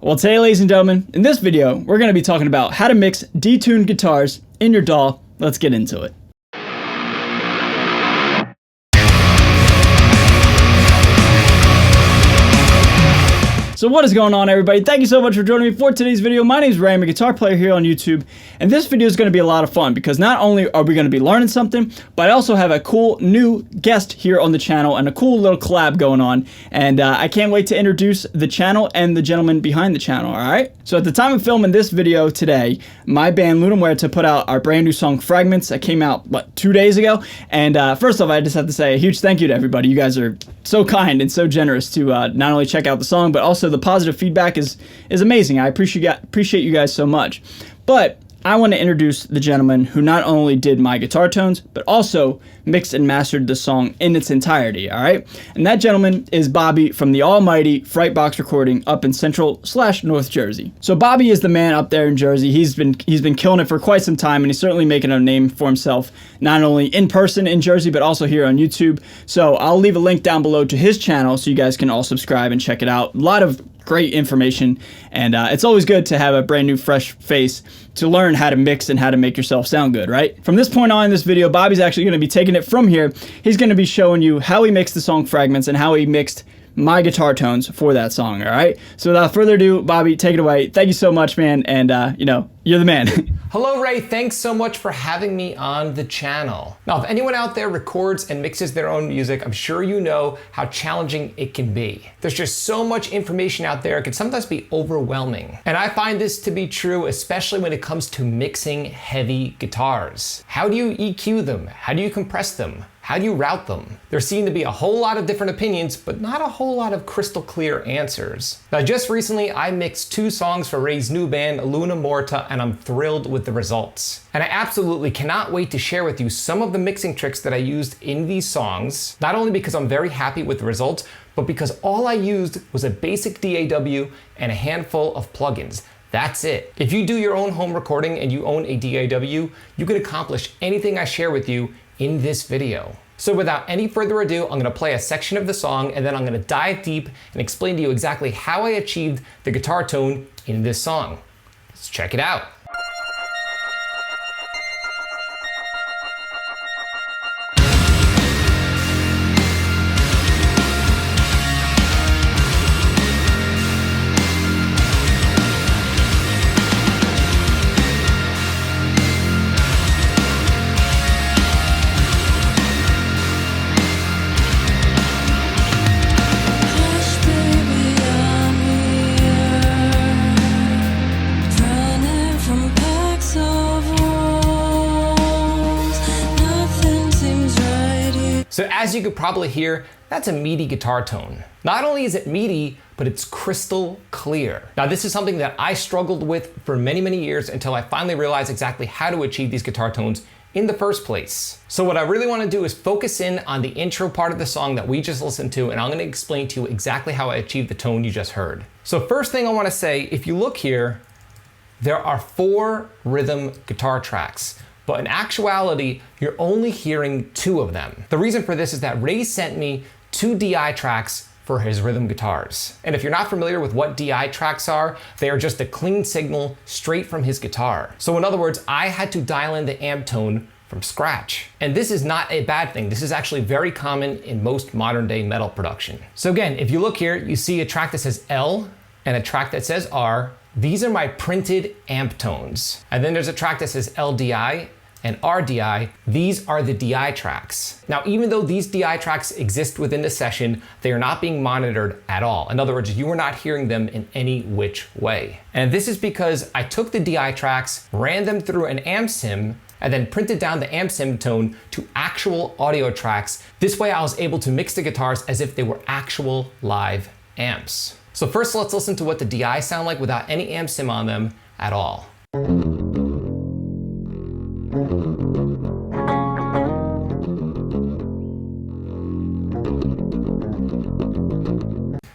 Well, today, ladies and gentlemen, in this video, we're going to be talking about how to mix detuned guitars in your DAW. Let's get into it. So what is going on, everybody? Thank you so much for joining me for today's video. My name is Ray. I'm a guitar player here on YouTube, and this video is going to be a lot of fun because not only are we going to be learning something, but I also have a cool new guest here on the channel and a cool little collab going on, and I can't wait to introduce the channel and the gentleman behind the channel, alright? So at the time of filming this video today, my band Luna Muerta put out our brand new song Fragments that came out, 2 days ago? And first off, I just have to say a huge thank you to everybody. You guys are so kind and so generous to not only check out the song, but also the positive feedback is amazing. I appreciate you guys so much. But I want to introduce the gentleman who not only did my guitar tones, but also mixed and mastered the song in its entirety, all right? And that gentleman is Bobby from the almighty Frightbox Recording up in Central/North Jersey. So Bobby is the man up there in Jersey. He's been killing it for quite some time, and he's certainly making a name for himself, not only in person in Jersey, but also here on YouTube. So I'll leave a link down below to his channel so you guys can all subscribe and check it out. A lot of great information, and it's always good to have a brand new fresh face to learn how to mix and how to make yourself sound good, right? From this point on in this video, Bobby's actually going to be taking it from here. He's going to be showing you how he mixed the song Fragments and how he mixed my guitar tones for that song, all right? So without further ado, Bobby, take it away. Thank you so much, man, and you know, you're the man. Hello, Ray. Thanks so much for having me on the channel. Now, if anyone out there records and mixes their own music, I'm sure you know how challenging it can be. There's just so much information out there, it can sometimes be overwhelming. And I find this to be true, especially when it comes to mixing heavy guitars. How do you EQ them? How do you compress them? How do you route them? There seem to be a whole lot of different opinions, but not a whole lot of crystal clear answers. Now, just recently, I mixed 2 songs for Ray's new band, Luna Muerta, and I'm thrilled with the results. And I absolutely cannot wait to share with you some of the mixing tricks that I used in these songs, not only because I'm very happy with the results, but because all I used was a basic DAW and a handful of plugins. That's it. If you do your own home recording and you own a DAW, you can accomplish anything I share with you in this video. So without any further ado, I'm gonna play a section of the song and then I'm gonna dive deep and explain to you exactly how I achieved the guitar tone in this song. Let's check it out. So as you could probably hear, that's a meaty guitar tone. Not only is it meaty, but it's crystal clear. Now this is something that I struggled with for many, many years until I finally realized exactly how to achieve these guitar tones in the first place. So what I really want to do is focus in on the intro part of the song that we just listened to, and I'm going to explain to you exactly how I achieved the tone you just heard. So first thing I want to say, if you look here, there are 4 rhythm guitar tracks. But in actuality, you're only hearing 2 of them. The reason for this is that Ray sent me 2 DI tracks for his rhythm guitars. And if you're not familiar with what DI tracks are, they are just a clean signal straight from his guitar. So in other words, I had to dial in the amp tone from scratch. And this is not a bad thing. This is actually very common in most modern day metal production. So again, if you look here, you see a track that says L and a track that says R. These are my printed amp tones. And then there's a track that says LDI and RDI, these are the DI tracks. Now, even though these DI tracks exist within the session, they are not being monitored at all. In other words, you are not hearing them in any which way. And this is because I took the DI tracks, ran them through an amp sim, and then printed down the amp sim tone to actual audio tracks. This way I was able to mix the guitars as if they were actual live amps. So first let's listen to what the DI sound like without any amp sim on them at all.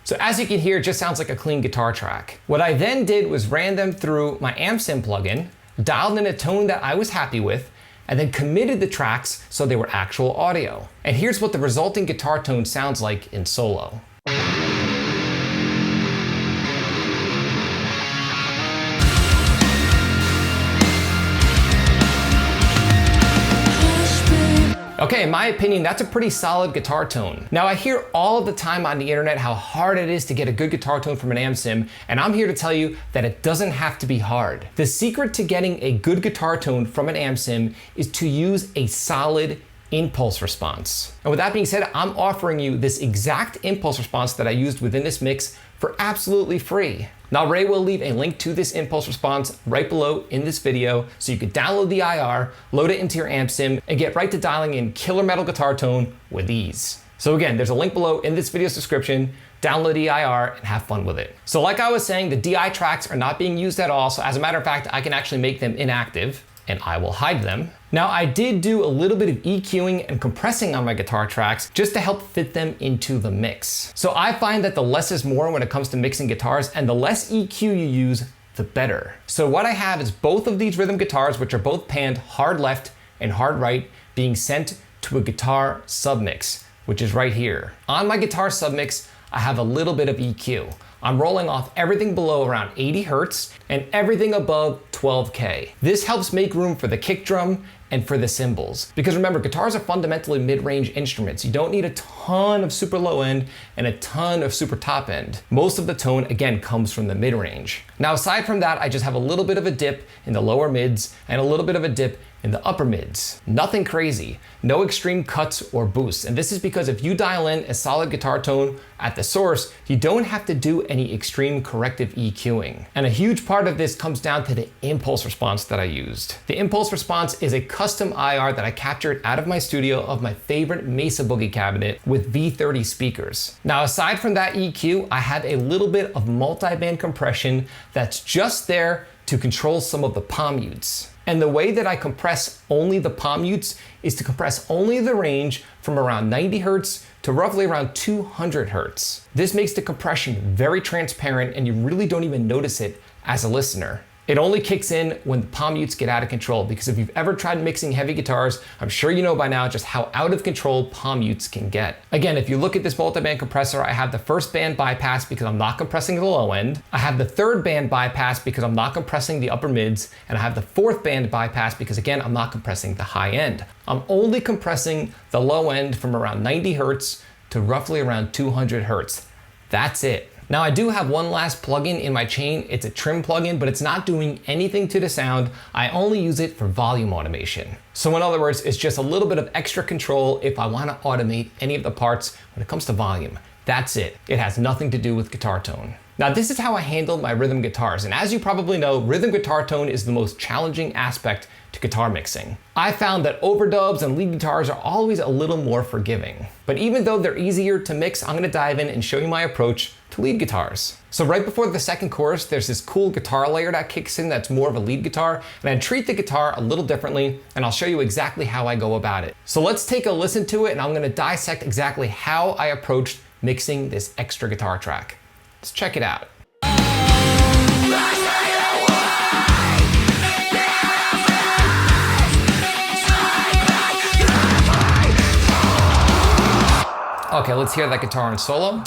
So as you can hear, it just sounds like a clean guitar track. What I then did was ran them through my amp sim plugin, dialed in a tone that I was happy with, and then committed the tracks so they were actual audio. And here's what the resulting guitar tone sounds like in solo. Okay, in my opinion, that's a pretty solid guitar tone. Now, I hear all the time on the internet how hard it is to get a good guitar tone from an amp sim, and I'm here to tell you that it doesn't have to be hard. The secret to getting a good guitar tone from an amp sim is to use a solid impulse response. And with that being said, I'm offering you this exact impulse response that I used within this mix for absolutely free. Now, Ray will leave a link to this impulse response right below in this video, so you can download the IR, load it into your amp sim, and get right to dialing in killer metal guitar tone with ease. So again, there's a link below in this video's description. Download the IR and have fun with it. So like I was saying, the DI tracks are not being used at all, so as a matter of fact, I can actually make them inactive, and I will hide them. Now, I did do a little bit of EQing and compressing on my guitar tracks just to help fit them into the mix. So I find that the less is more when it comes to mixing guitars, and the less EQ you use, the better. So what I have is both of these rhythm guitars, which are both panned hard left and hard right, being sent to a guitar submix, which is right here. On my guitar submix, I have a little bit of EQ. I'm rolling off everything below around 80 Hertz and everything above 12K. This helps make room for the kick drum and for the cymbals. Because remember, guitars are fundamentally mid-range instruments. You don't need a ton of super low end and a ton of super top end. Most of the tone, again, comes from the mid-range. Now, aside from that, I just have a little bit of a dip in the lower mids and a little bit of a dip in the upper mids. Nothing crazy, no extreme cuts or boosts. And this is because if you dial in a solid guitar tone at the source, you don't have to do any extreme corrective EQing. And a huge part of this comes down to the impulse response that I used. The impulse response is a custom IR that I captured out of my studio of my favorite Mesa Boogie cabinet with V30 speakers. Now, aside from that EQ, I have a little bit of multi-band compression that's just there to control some of the palm mutes. And the way that I compress only the palm mutes is to compress only the range from around 90 Hertz to roughly around 200 Hertz. This makes the compression very transparent and you really don't even notice it as a listener. It only kicks in when the palm mutes get out of control, because if you've ever tried mixing heavy guitars, I'm sure you know by now just how out of control palm mutes can get. Again, if you look at this multi-band compressor, I have the first band bypass because I'm not compressing the low end. I have the third band bypass because I'm not compressing the upper mids. And I have the fourth band bypass because, again, I'm not compressing the high end. I'm only compressing the low end from around 90 Hertz to roughly around 200 Hertz. That's it. Now, I do have one last plugin in my chain. It's a trim plugin, but it's not doing anything to the sound. I only use it for volume automation. So in other words, it's just a little bit of extra control if I want to automate any of the parts when it comes to volume. That's it. It has nothing to do with guitar tone. Now, this is how I handle my rhythm guitars. And as you probably know, rhythm guitar tone is the most challenging aspect to guitar mixing. I found that overdubs and lead guitars are always a little more forgiving. But even though they're easier to mix, I'm gonna dive in and show you my approach to lead guitars. So right before the second chorus, there's this cool guitar layer that kicks in that's more of a lead guitar, and I treat the guitar a little differently, and I'll show you exactly how I go about it. So let's take a listen to it, and I'm gonna dissect exactly how I approached mixing this extra guitar track. Let's check it out. Okay, let's hear that guitar in solo.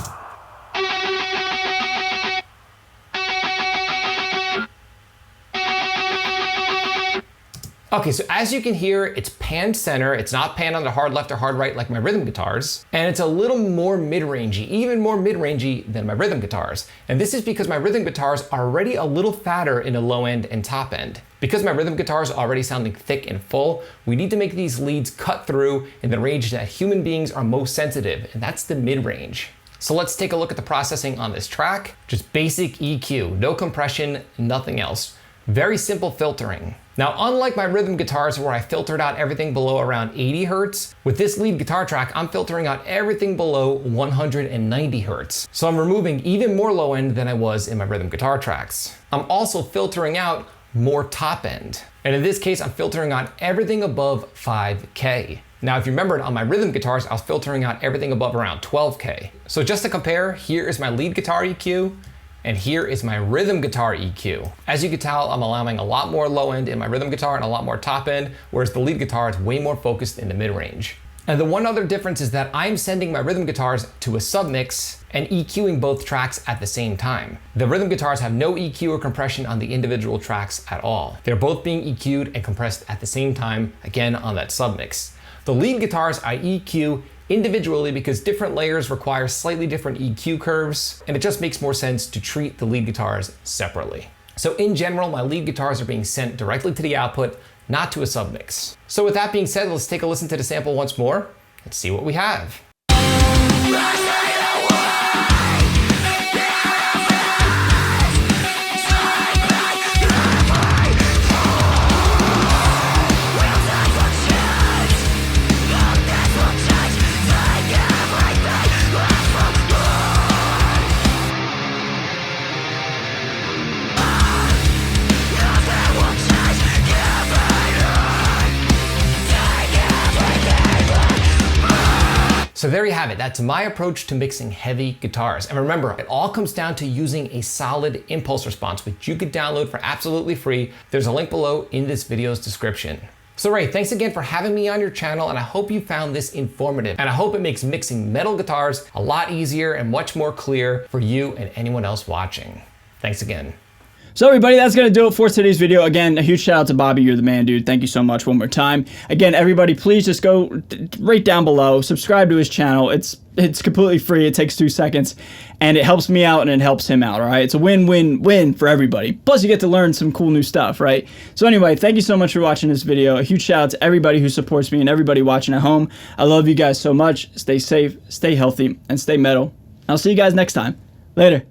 Okay, so as you can hear, it's panned center. It's not panned on the hard left or hard right like my rhythm guitars. And it's a little more mid-rangey, even more mid-rangey than my rhythm guitars. And this is because my rhythm guitars are already a little fatter in the low end and top end. Because my rhythm guitars are already sounding thick and full, we need to make these leads cut through in the range that human beings are most sensitive, and that's the mid-range. So let's take a look at the processing on this track. Just basic EQ, no compression, nothing else. Very simple filtering. Now, unlike my rhythm guitars where I filtered out everything below around 80 Hertz, with this lead guitar track, I'm filtering out everything below 190 Hertz. So I'm removing even more low end than I was in my rhythm guitar tracks. I'm also filtering out more top end. And in this case, I'm filtering out everything above 5K. Now, if you remember on my rhythm guitars, I was filtering out everything above around 12K. So just to compare, here is my lead guitar EQ, and here is my rhythm guitar EQ. As you can tell, I'm allowing a lot more low end in my rhythm guitar and a lot more top end, whereas the lead guitar is way more focused in the mid range. And the one other difference is that I'm sending my rhythm guitars to a submix and EQing both tracks at the same time. The rhythm guitars have no EQ or compression on the individual tracks at all. They're both being EQ'd and compressed at the same time, again on that submix. The lead guitars I EQ individually because different layers require slightly different EQ curves, and it just makes more sense to treat the lead guitars separately. So in general, my lead guitars are being sent directly to the output, not to a submix. So with that being said, let's take a listen to the sample once more and see what we have. So there you have it. That's my approach to mixing heavy guitars. And remember, it all comes down to using a solid impulse response, which you could download for absolutely free. There's a link below in this video's description. So Ray, thanks again for having me on your channel, and I hope you found this informative. And I hope it makes mixing metal guitars a lot easier and much more clear for you and anyone else watching. Thanks again. So everybody, that's going to do it for today's video. Again, a huge shout out to Bobby. You're the man, dude. Thank you so much one more time. Again, everybody, please just go right down below, subscribe to his channel. It's completely free. It takes 2 seconds, and it helps me out and it helps him out, all right? It's a win-win-win for everybody. Plus, you get to learn some cool new stuff, right? So anyway, thank you so much for watching this video. A huge shout out to everybody who supports me and everybody watching at home. I love you guys so much. Stay safe, stay healthy, and stay metal. I'll see you guys next time. Later.